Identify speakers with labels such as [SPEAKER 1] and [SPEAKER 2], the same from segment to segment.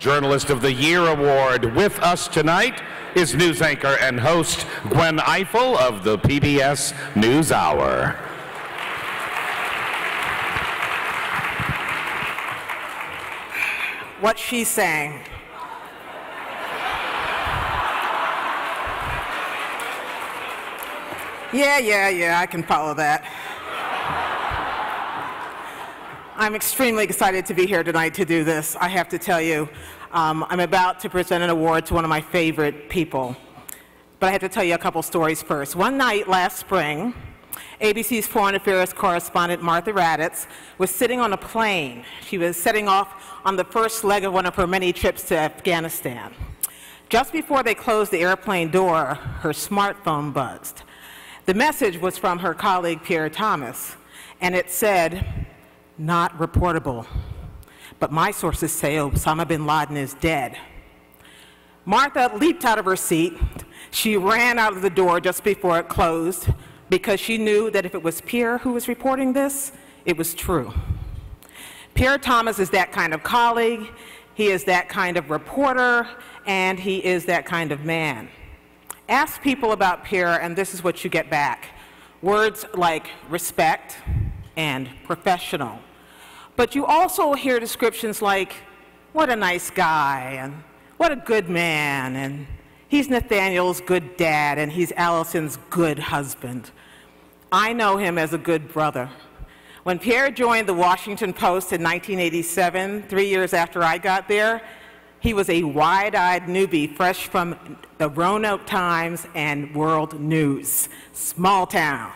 [SPEAKER 1] Journalist of the Year Award. With us tonight is news anchor and host Gwen Eiffel of the PBS NewsHour.
[SPEAKER 2] What she's saying. Yeah, I can follow that. I'm extremely excited to be here tonight to do this. I have to tell you, I'm about to present an award to one of my favorite people. But I have to tell you a couple stories first. One night last spring, ABC's Foreign Affairs correspondent Martha Raddatz was sitting on a plane. She was setting off on the first leg of one of her many trips to Afghanistan. Just before they closed the airplane door, her smartphone buzzed. The message was from her colleague Pierre Thomas, and it said, "Not reportable, but my sources say Osama bin Laden is dead." Martha leaped out of her seat. She ran out of the door just before it closed because she knew that if it was Pierre who was reporting this, it was true. Pierre Thomas is that kind of colleague, he is that kind of reporter, and he is that kind of man. Ask people about Pierre, and this is what you get back. Words like respect and professional. But you also hear descriptions like, what a nice guy, and what a good man, and he's Nathaniel's good dad, and he's Allison's good husband. I know him as a good brother. When Pierre joined the Washington Post in 1987, 3 years after I got there, he was a wide-eyed newbie fresh from the Roanoke Times and World News. Small town.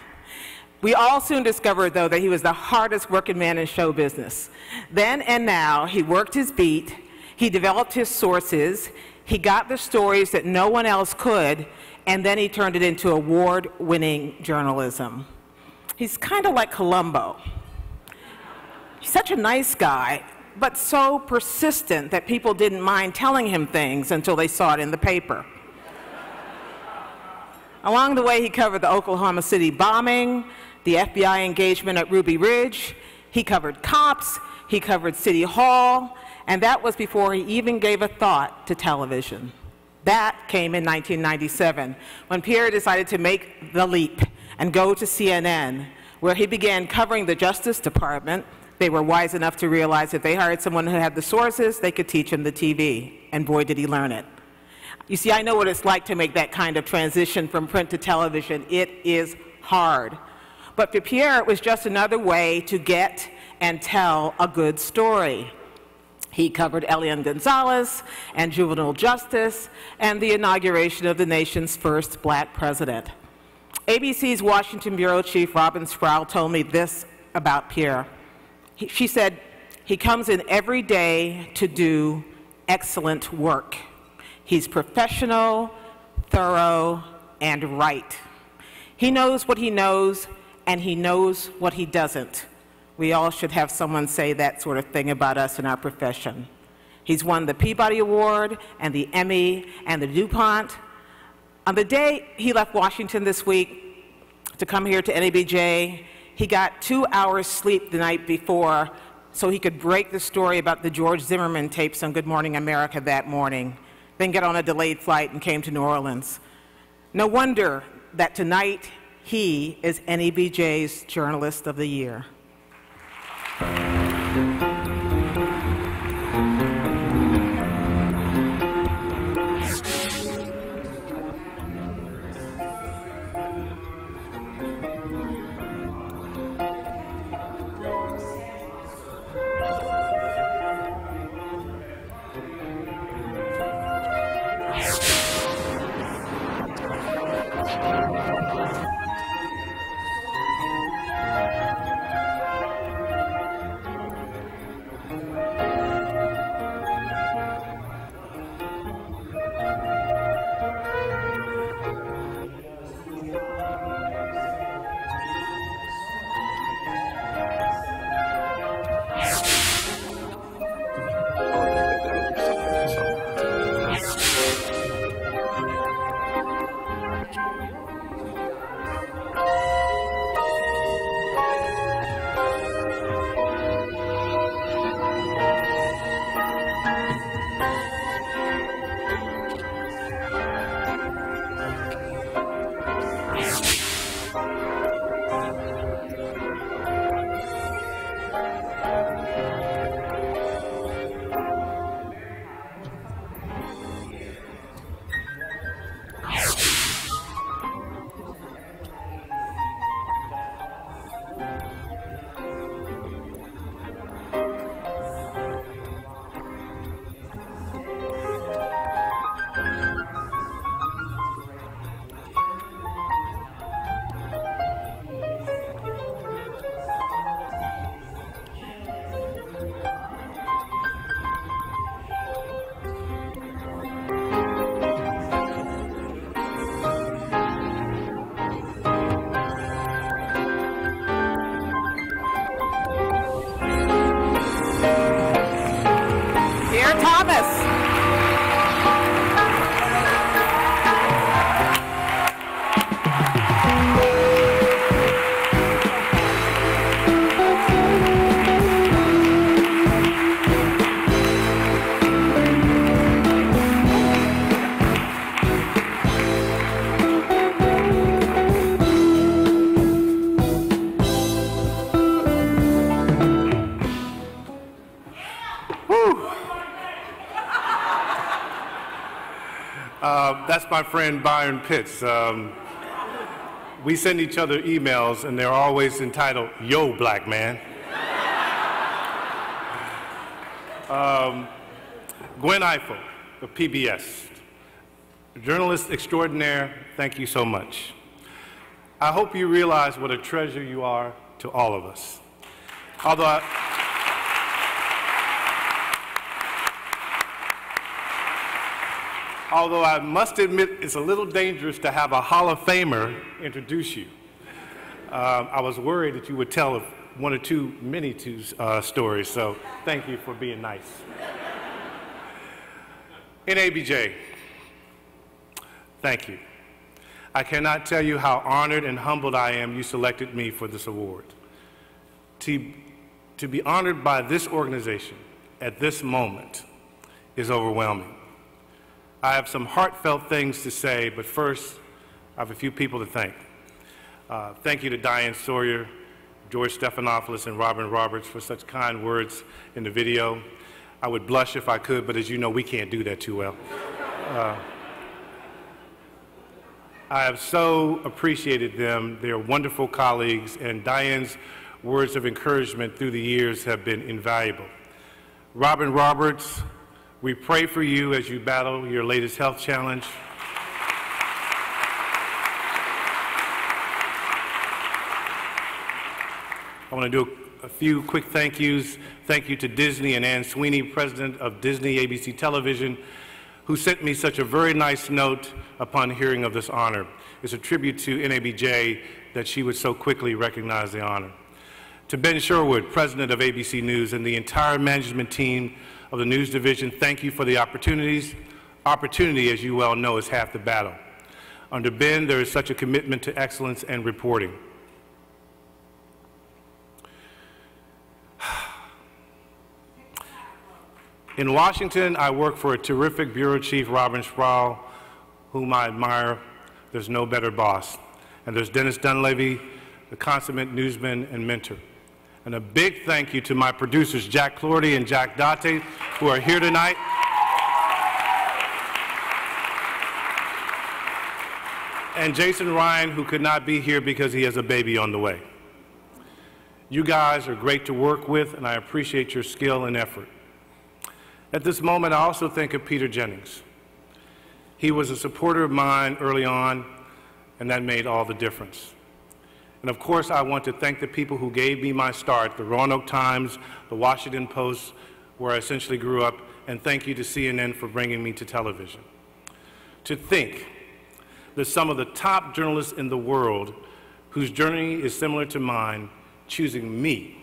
[SPEAKER 2] We all soon discovered, though, that he was the hardest working man in show business. Then and now, he worked his beat, he developed his sources, he got the stories that no one else could, and then he turned it into award-winning journalism. He's kind of like Columbo. He's such a nice guy, but so persistent that people didn't mind telling him things until they saw it in the paper. Along the way, he covered the Oklahoma City bombing, the FBI engagement at Ruby Ridge, he covered cops, he covered City Hall, and that was before he even gave a thought to television. That came in 1997, when Pierre decided to make the leap and go to CNN, where he began covering the Justice Department. They were wise enough to realize if they hired someone who had the sources, they could teach him the TV, and boy, did he learn it. You see, I know what it's like to make that kind of transition from print to television. It is hard. But for Pierre, it was just another way to get and tell a good story. He covered Elian Gonzalez and juvenile justice and the inauguration of the nation's first black president. ABC's Washington Bureau Chief Robin Sproul told me this about Pierre. She said, "He comes in every day to do excellent work. He's professional, thorough, and right. He knows what he knows, and he knows what he doesn't." We all should have someone say that sort of thing about us in our profession. He's won the Peabody Award and the Emmy and the DuPont. On the day he left Washington this week to come here to NABJ, he got 2 hours sleep the night before so he could break the story about the George Zimmerman tapes on Good Morning America that morning, then get on a delayed flight and came to New Orleans. No wonder that tonight he is NABJ's Journalist of the Year.
[SPEAKER 3] That's my friend Byron Pitts. We send each other emails, and they're always entitled, "Yo, black man." Gwen Ifill of PBS, journalist extraordinaire, thank you so much. I hope you realize what a treasure you are to all of us. Although I must admit it's a little dangerous to have a Hall of Famer introduce you. I was worried that you would tell one or two stories, so thank you for being nice. NABJ, thank you. I cannot tell you how honored and humbled I am you selected me for this award. To be honored by this organization at this moment is overwhelming. I have some heartfelt things to say, but first, I have a few people to thank. Thank you to Diane Sawyer, George Stephanopoulos, and Robin Roberts for such kind words in the video. I would blush if I could, but as you know, we can't do that too well. I have so appreciated them. They're wonderful colleagues, and Diane's words of encouragement through the years have been invaluable. Robin Roberts, we pray for you as you battle your latest health challenge. I want to do a few quick thank yous. Thank you to Disney and Ann Sweeney, president of Disney ABC Television, who sent me such a very nice note upon hearing of this honor. It's a tribute to NABJ that she would so quickly recognize the honor. To Ben Sherwood, president of ABC News, and the entire management team of the news division, thank you for the opportunities. Opportunity, as you well know, is half the battle. Under Ben, there is such a commitment to excellence and reporting. In Washington, I work for a terrific bureau chief, Robin Sproul, whom I admire. There's no better boss. And there's Dennis Dunleavy, the consummate newsman and mentor. And a big thank you to my producers, Jack Clorty and Jack Date, who are here tonight. And Jason Ryan, who could not be here because he has a baby on the way. You guys are great to work with, and I appreciate your skill and effort. At this moment, I also think of Peter Jennings. He was a supporter of mine early on, and that made all the difference. And of course, I want to thank the people who gave me my start, the Roanoke Times, the Washington Post, where I essentially grew up, and thank you to CNN for bringing me to television. To think that some of the top journalists in the world, whose journey is similar to mine, choosing me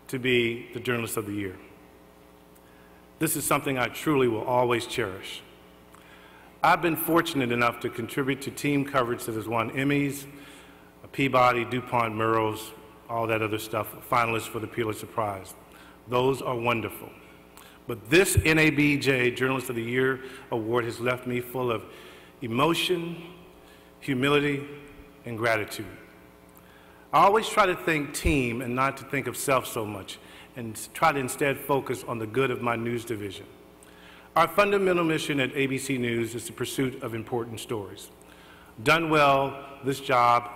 [SPEAKER 3] to be the Journalist of the Year. This is something I truly will always cherish. I've been fortunate enough to contribute to team coverage that has won Emmys, a Peabody, DuPont, Murrows, all that other stuff, finalists for the Pulitzer Prize. Those are wonderful. But this NABJ Journalist of the Year award has left me full of emotion, humility, and gratitude. I always try to think team and not to think of self so much, and try to instead focus on the good of my news division. Our fundamental mission at ABC News is the pursuit of important stories. Done well, this job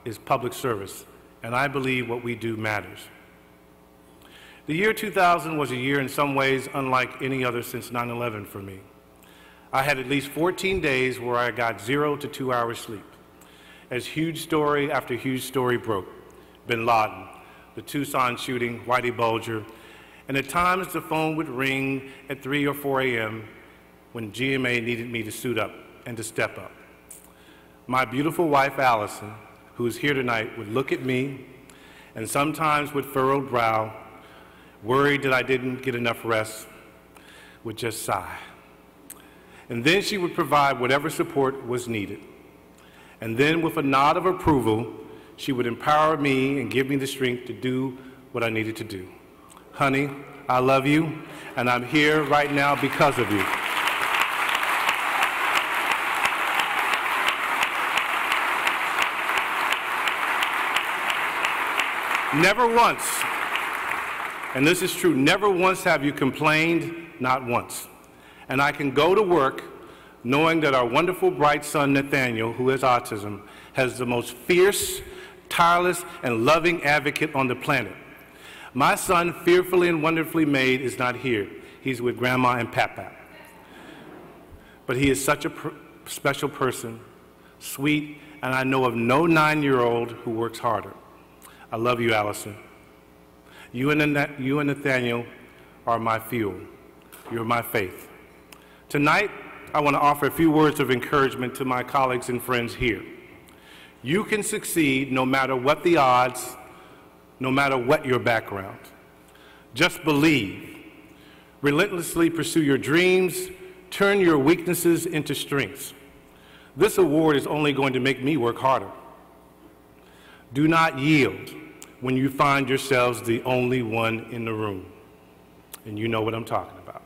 [SPEAKER 3] is public service, and I believe what we do matters. The year 2000 was a year in some ways unlike any other since 9/11 for me. I had at least 14 days where I got 0 to 2 hours sleep, as huge story after huge story broke. Bin Laden, the Tucson shooting, Whitey Bulger, and at times the phone would ring at 3 or 4 a.m. when GMA needed me to suit up and to step up. My beautiful wife, Allison, who is here tonight, would look at me and sometimes with furrowed brow, worried that I didn't get enough rest, would just sigh. And then she would provide whatever support was needed. And then with a nod of approval, she would empower me and give me the strength to do what I needed to do. Honey, I love you, and I'm here right now because of you. Never once, and this is true, never once have you complained, not once. And I can go to work knowing that our wonderful, bright son, Nathaniel, who has autism, has the most fierce, tireless, and loving advocate on the planet. My son, fearfully and wonderfully made, is not here. He's with Grandma and Papa. But he is such a special person, sweet, and I know of no 9-year-old who works harder. I love you, Allison. You and Nathaniel are my fuel. You're my faith. Tonight, I want to offer a few words of encouragement to my colleagues and friends here. You can succeed no matter what the odds, no matter what your background. Just believe. Relentlessly pursue your dreams. Turn your weaknesses into strengths. This award is only going to make me work harder. Do not yield when you find yourselves the only one in the room. And you know what I'm talking about.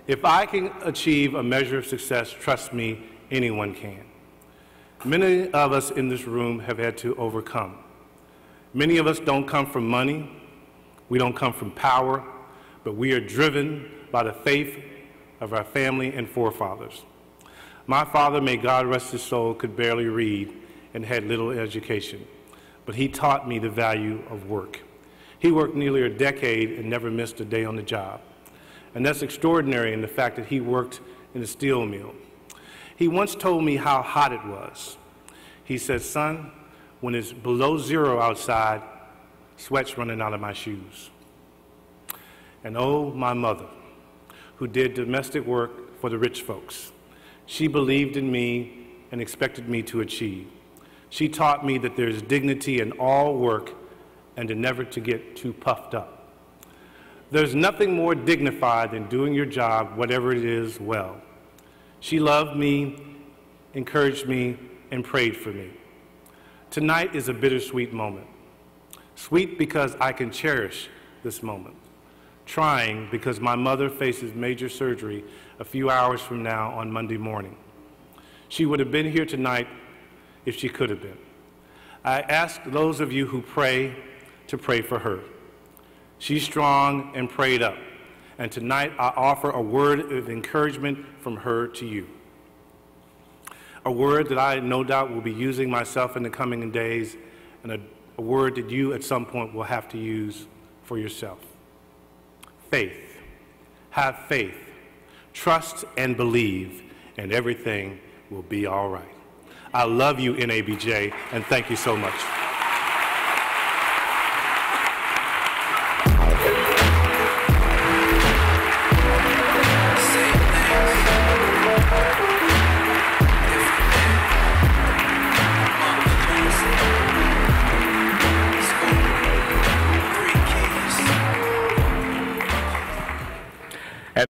[SPEAKER 3] If I can achieve a measure of success, trust me, anyone can. Many of us in this room have had to overcome. Many of us don't come from money, we don't come from power, but we are driven by the faith of our family and forefathers. My father, may God rest his soul, could barely read and had little education, but he taught me the value of work. He worked nearly a decade and never missed a day on the job. And that's extraordinary in the fact that he worked in a steel mill. He once told me how hot it was. He said, son, when it's below 0 outside, sweat's running out of my shoes. And oh, my mother, who did domestic work for the rich folks. She believed in me and expected me to achieve. She taught me that there's dignity in all work and to never to get too puffed up. There's nothing more dignified than doing your job, whatever it is, well. She loved me, encouraged me, and prayed for me. Tonight is a bittersweet moment. Sweet because I can cherish this moment. Trying because my mother faces major surgery a few hours from now on Monday morning. She would have been here tonight if she could have been. I ask those of you who pray to pray for her. She's strong and prayed up, and tonight I offer a word of encouragement from her to you. A word that I no doubt will be using myself in the coming days, and a word that you at some point will have to use for yourself. Faith. Have faith. Trust and believe, and everything will be all right. I love you, NABJ, and thank you so much.